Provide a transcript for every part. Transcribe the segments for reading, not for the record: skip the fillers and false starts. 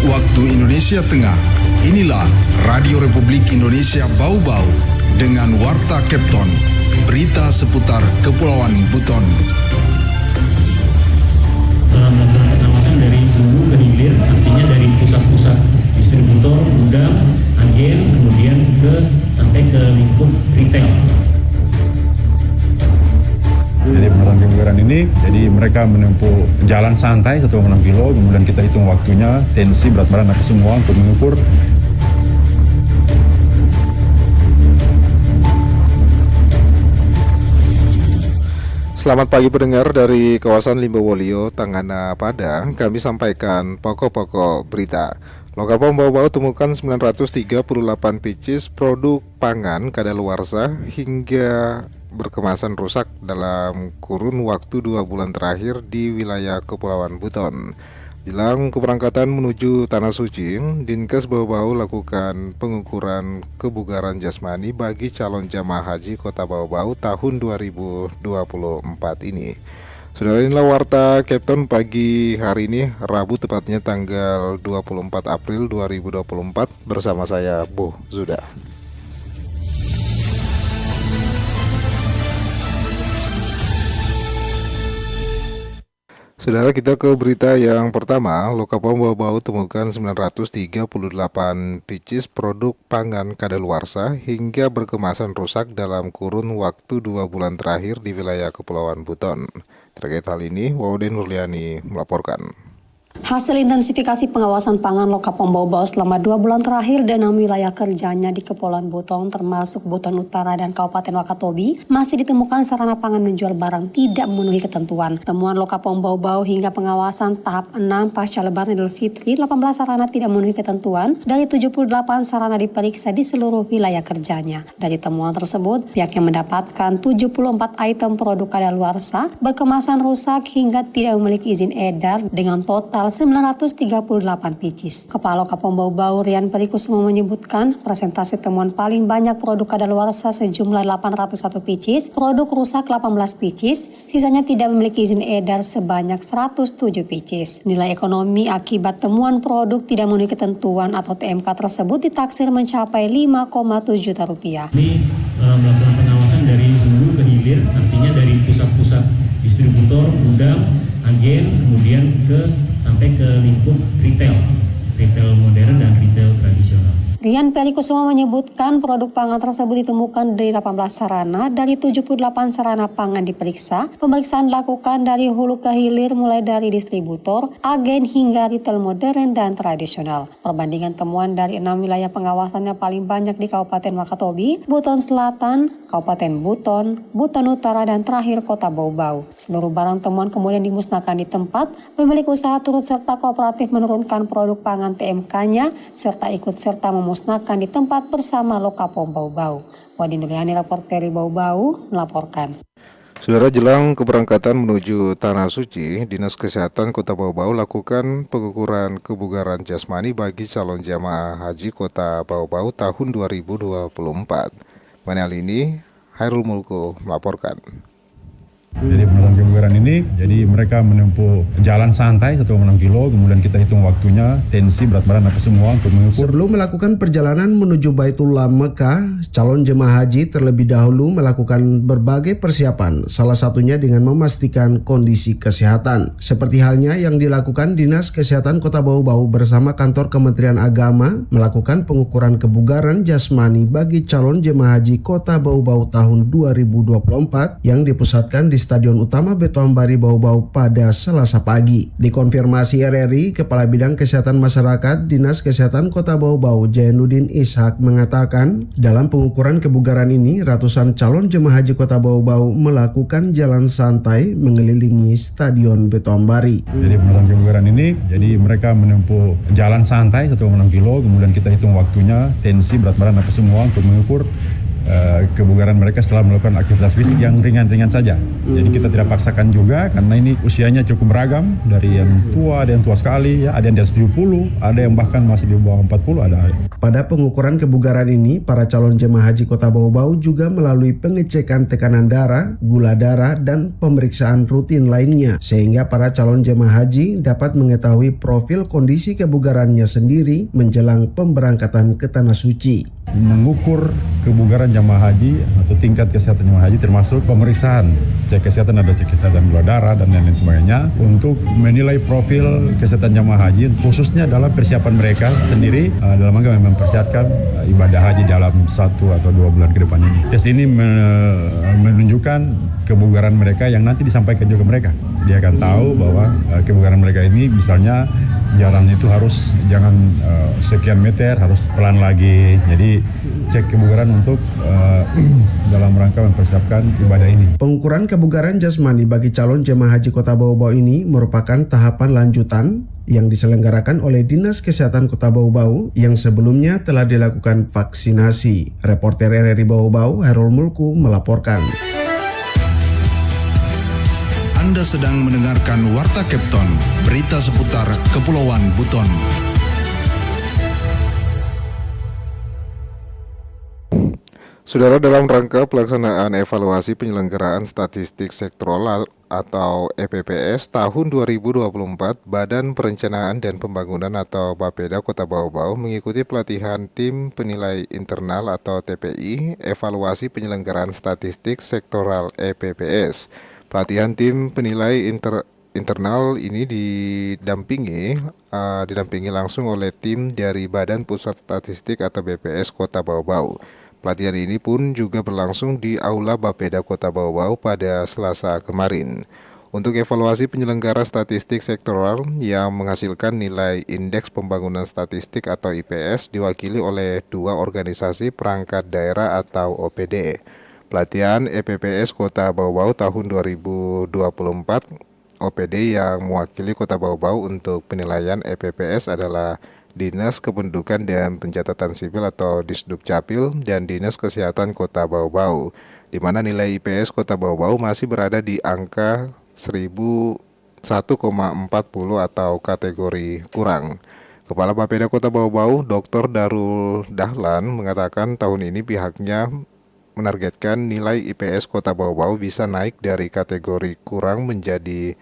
waktu Indonesia Tengah. Inilah Radio Republik Indonesia Bau-Bau dengan Warta Kepton, berita seputar Kepulauan Buton. Melakukan pengawasan dari hulu ke hilir, artinya dari pusat-pusat distributor, gudang, agen, kemudian sampai ke lingkup retail. Jadi penerapan kebugaran ini, jadi mereka menempuh jalan santai 1,6 kilo, kemudian kita hitung waktunya, tensi, berat badan, apa semua untuk mengukur. Selamat pagi pendengar dari kawasan Limbowolio, Tangana, Padang. Kami sampaikan pokok-pokok berita. Lokapom Bau-Bau temukan 938 pieces produk pangan kadaluarsa hingga berkemasan rusak dalam kurun waktu 2 bulan terakhir di wilayah Kepulauan Buton. Jelang keberangkatan menuju Tanah Suci, Dinkes Bau-Bau lakukan pengukuran kebugaran jasmani bagi calon jamaah haji Kota Bau-Bau tahun 2024 ini. Saudara, inilah Warta Kepton pagi hari ini, Rabu tepatnya tanggal 24 April 2024 bersama saya Bu Zuda. Saudara, kita ke berita yang pertama. Lokapom Bau-Bau temukan 938 pieces produk pangan kadaluarsa hingga berkemasan rusak dalam kurun waktu 2 bulan terakhir di wilayah Kepulauan Buton. Terkait hal ini, Waudin Nurliani melaporkan. Hasil intensifikasi pengawasan pangan Lokapom Bau-Bau selama 2 bulan terakhir dan 6 wilayah kerjanya di Kepulauan Buton termasuk Buton Utara dan Kabupaten Wakatobi masih ditemukan sarana pangan menjual barang tidak memenuhi ketentuan. Temuan Lokapom Bau-Bau hingga pengawasan tahap 6 pasca Lebaran Idul Fitri, 18 sarana tidak memenuhi ketentuan dari 78 sarana diperiksa di seluruh wilayah kerjanya. Dari temuan tersebut, pihaknya mendapatkan 74 item produk kadaluarsa berkemasan rusak hingga tidak memiliki izin edar dengan total 938 pieces. Kepala Lokapom Bau-Bau Rian Perikusuma menyebutkan presentasi temuan paling banyak produk kadaluarsa sejumlah 801 pieces, produk rusak 18 pieces, sisanya tidak memiliki izin edar sebanyak 107 pieces. Nilai ekonomi akibat temuan produk tidak memenuhi ketentuan atau TMK tersebut ditaksir mencapai 5,7 juta rupiah. Ini melakukan pengawasan dari hulu ke hilir, artinya dari pusat-pusat distributor, gudang, agen, kemudian sampai ke lingkup retail modern dan retail tradisional. Rian Perikusuma menyebutkan produk pangan tersebut ditemukan dari 18 sarana dari 78 sarana pangan diperiksa. Pemeriksaan dilakukan dari hulu ke hilir mulai dari distributor, agen hingga retail modern dan tradisional. Perbandingan temuan dari 6 wilayah pengawasannya paling banyak di Kabupaten Wakatobi, Buton Selatan, Kabupaten Buton, Buton Utara dan terakhir Kota Bau-Bau. Seluruh barang temuan kemudian dimusnahkan di tempat. Pemilik usaha turut serta kooperatif menurunkan produk pangan TMK-nya serta ikut serta memusnahkan di tempat bersama Lokapom Bau-Bau. Wadin Nurliani, reporter Bau-Bau, melaporkan. Saudara, jelang keberangkatan menuju Tanah Suci, Dinas Kesehatan Kota Bau-Bau lakukan pengukuran kebugaran jasmani bagi calon jamaah haji Kota Bau-Bau tahun 2024. Mengenai hal ini, Hairul Mulko melaporkan. Jadi penerapan kebugaran ini, jadi mereka menempuh jalan santai 1,6 kilo, kemudian kita hitung waktunya, tensi, berat badan, apa semua untuk mengukur. Sebelum melakukan perjalanan menuju Baitullah Mekah, calon jemaah haji terlebih dahulu melakukan berbagai persiapan, salah satunya dengan memastikan kondisi kesehatan. Seperti halnya yang dilakukan Dinas Kesehatan Kota Bau-Bau bersama Kantor Kementerian Agama melakukan pengukuran kebugaran jasmani bagi calon jemaah haji Kota Bau-Bau tahun 2024 yang dipusatkan di Stadion Utama Betoambari Bau-Bau pada Selasa pagi. Dikonfirmasi RRI, Kepala Bidang Kesehatan Masyarakat Dinas Kesehatan Kota Bau-Bau Jainuddin Ishak mengatakan, dalam pengukuran kebugaran ini ratusan calon jemaah haji Kota Bau-Bau melakukan jalan santai mengelilingi Stadion Betoambari. Jadi penerapan kebugaran ini, jadi mereka menempuh jalan santai 1,6 kilo, kemudian kita hitung waktunya, tensi, berat badan, apa semua untuk mengukur. kebugaran mereka setelah melakukan aktivitas fisik yang ringan-ringan saja. Jadi kita tidak paksakan juga karena ini usianya cukup beragam, dari yang tua, ada yang tua sekali, ya, ada yang di atas 70, ada yang bahkan masih di bawah 40 ada. Pada pengukuran kebugaran ini, para calon jemaah haji Kota Bau-Bau juga melalui pengecekan tekanan darah, gula darah, dan pemeriksaan rutin lainnya, sehingga para calon jemaah haji dapat mengetahui profil kondisi kebugarannya sendiri menjelang pemberangkatan ke Tanah Suci. Mengukur kebugaran jemaah haji atau tingkat kesehatan jemaah haji termasuk pemeriksaan cek kesehatan, ada cek kesehatan gula darah dan lain-lain sebagainya, untuk menilai profil kesehatan jemaah haji khususnya dalam persiapan mereka sendiri dalam rangka mempersiapkan ibadah haji dalam 1 atau 2 bulan ke depan ini. Tes ini menunjukkan kebugaran mereka yang nanti disampaikan juga ke mereka. Dia akan tahu bahwa kebugaran mereka ini misalnya jalan itu harus jangan sekian meter, harus pelan lagi. Jadi cek kebugaran untuk dalam rangka mempersiapkan ibadah ini. Pengukuran kebugaran jasmani bagi calon jemaah haji Kota Bau-Bau ini merupakan tahapan lanjutan yang diselenggarakan oleh Dinas Kesehatan Kota Bau-Bau yang sebelumnya telah dilakukan vaksinasi. Reporter RRI Bau-Bau, Herul Mulku melaporkan. Anda sedang mendengarkan Warta Kepton, berita seputar Kepulauan Buton. Saudara, dalam rangka pelaksanaan evaluasi penyelenggaraan statistik sektoral atau EPPS tahun 2024, Badan Perencanaan dan Pembangunan atau Bapeda Kota Bau-Bau mengikuti pelatihan tim penilai internal atau TPI evaluasi penyelenggaraan statistik sektoral EPPS. Pelatihan tim penilai internal ini didampingi langsung oleh tim dari Badan Pusat Statistik atau BPS Kota Bau-Bau. Pelatihan ini pun juga berlangsung di Aula Bapeda Kota Bau-Bau pada Selasa kemarin. Untuk evaluasi penyelenggara statistik sektoral yang menghasilkan nilai Indeks Pembangunan Statistik atau IPS diwakili oleh 2 organisasi perangkat daerah atau OPD. Pelatihan EPPS Kota Bau-Bau tahun 2024, OPD yang mewakili Kota Bau-Bau untuk penilaian EPPS adalah Dinas Kependudukan dan Pencatatan Sipil atau Disdukcapil dan Dinas Kesehatan Kota Bau-Bau, di mana nilai IPS Kota Bau-Bau masih berada di angka 1,40 atau kategori kurang. Kepala Bapeda Kota Bau-Bau, Dr. Darul Dahlan, mengatakan tahun ini pihaknya menargetkan nilai IPS Kota Bau-Bau bisa naik dari kategori kurang menjadi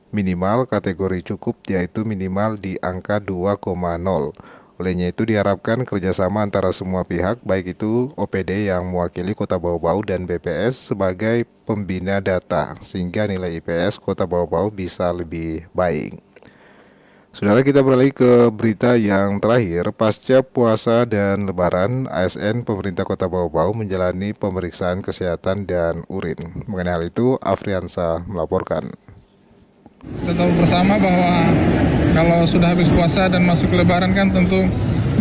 minimal kategori cukup, yaitu minimal di angka 2,0. Olehnya itu diharapkan kerjasama antara semua pihak, baik itu OPD yang mewakili Kota Bau-Bau dan BPS sebagai pembina data, sehingga nilai IPS Kota Bau-Bau bisa lebih baik. Saudara, kita beralih ke berita yang terakhir. Pasca puasa dan lebaran, ASN pemerintah Kota Bau-Bau menjalani pemeriksaan kesehatan dan urin. Mengenai hal itu, Afriansa melaporkan. Kita tahu bersama bahwa kalau sudah habis puasa dan masuk lebaran kan tentu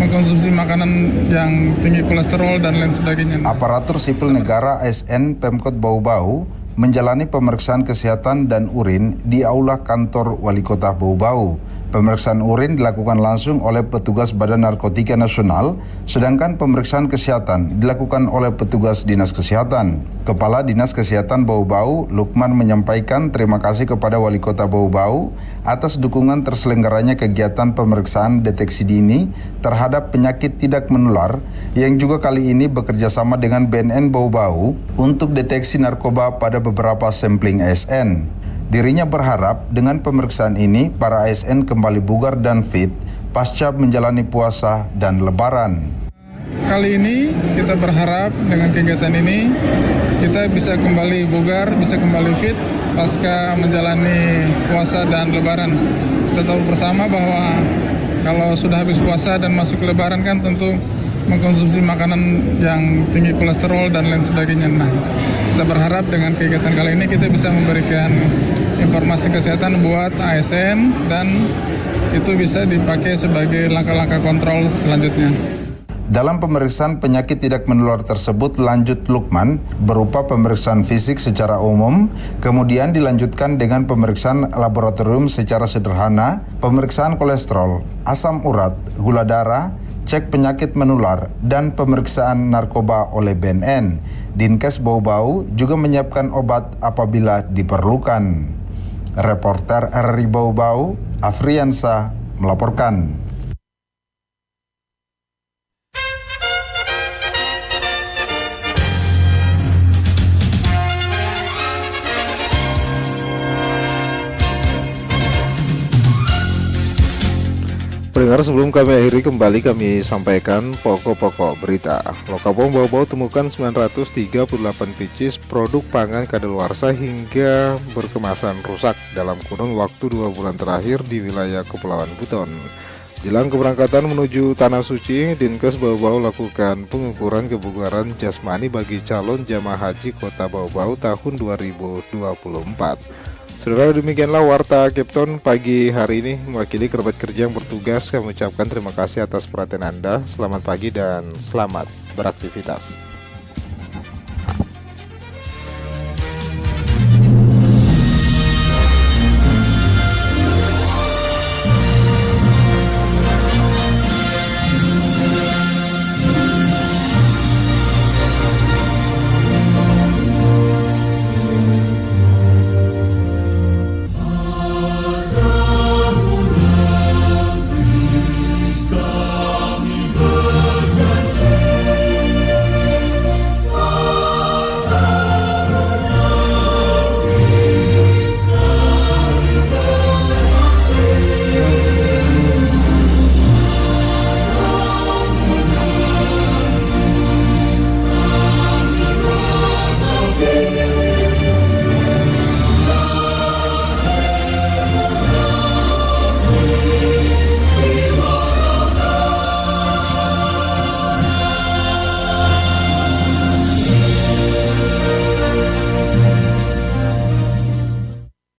mengkonsumsi makanan yang tinggi kolesterol dan lain sebagainya. Aparatur sipil negara ASN Pemkot Bau-Bau menjalani pemeriksaan kesehatan dan urin di aula kantor Wali Kota Bau-Bau. Pemeriksaan urin dilakukan langsung oleh petugas Badan Narkotika Nasional, sedangkan pemeriksaan kesehatan dilakukan oleh petugas Dinas Kesehatan. Kepala Dinas Kesehatan Bau-Bau, Lukman, menyampaikan terima kasih kepada Wali Kota Bau-Bau atas dukungan terselenggaranya kegiatan pemeriksaan deteksi dini terhadap penyakit tidak menular yang juga kali ini bekerja sama dengan BNN Bau-Bau untuk deteksi narkoba pada beberapa sampling ASN. Dirinya berharap dengan pemeriksaan ini para ASN kembali bugar dan fit pasca menjalani puasa dan lebaran. Kali ini kita berharap dengan kegiatan ini kita bisa kembali bugar, bisa kembali fit pasca menjalani puasa dan lebaran. Kita tahu bersama bahwa kalau sudah habis puasa dan masuk lebaran kan tentu mengkonsumsi makanan yang tinggi kolesterol dan lain sebagainya. Nah, kita berharap dengan kegiatan kali ini kita bisa memberikan informasi kesehatan buat ASN dan itu bisa dipakai sebagai langkah-langkah kontrol selanjutnya. Dalam pemeriksaan penyakit tidak menular tersebut, lanjut Lukman, berupa pemeriksaan fisik secara umum, kemudian dilanjutkan dengan pemeriksaan laboratorium secara sederhana, pemeriksaan kolesterol, asam urat, gula darah, cek penyakit menular, dan pemeriksaan narkoba oleh BNN. Dinkes Bau-Bau juga menyiapkan obat apabila diperlukan. Reporter RRI Bau-Bau, Afriansa, melaporkan. Pendengar, sebelum kami akhiri, kami sampaikan pokok-pokok berita. Lokapom Bau-Bau temukan 938 pieces produk pangan kadaluarsa hingga berkemasan rusak dalam kurun waktu 2 bulan terakhir di wilayah Kepulauan Buton. Jelang keberangkatan menuju Tanah Suci, Dinkes Bau-Bau lakukan pengukuran kebugaran jasmani bagi calon jamaah haji Kota Bau-Bau tahun 2024. Saudara, demikianlah Warta Kepton pagi hari ini. Mewakili kerabat kerja yang bertugas, kami ucapkan terima kasih atas perhatian Anda. Selamat pagi dan selamat beraktivitas.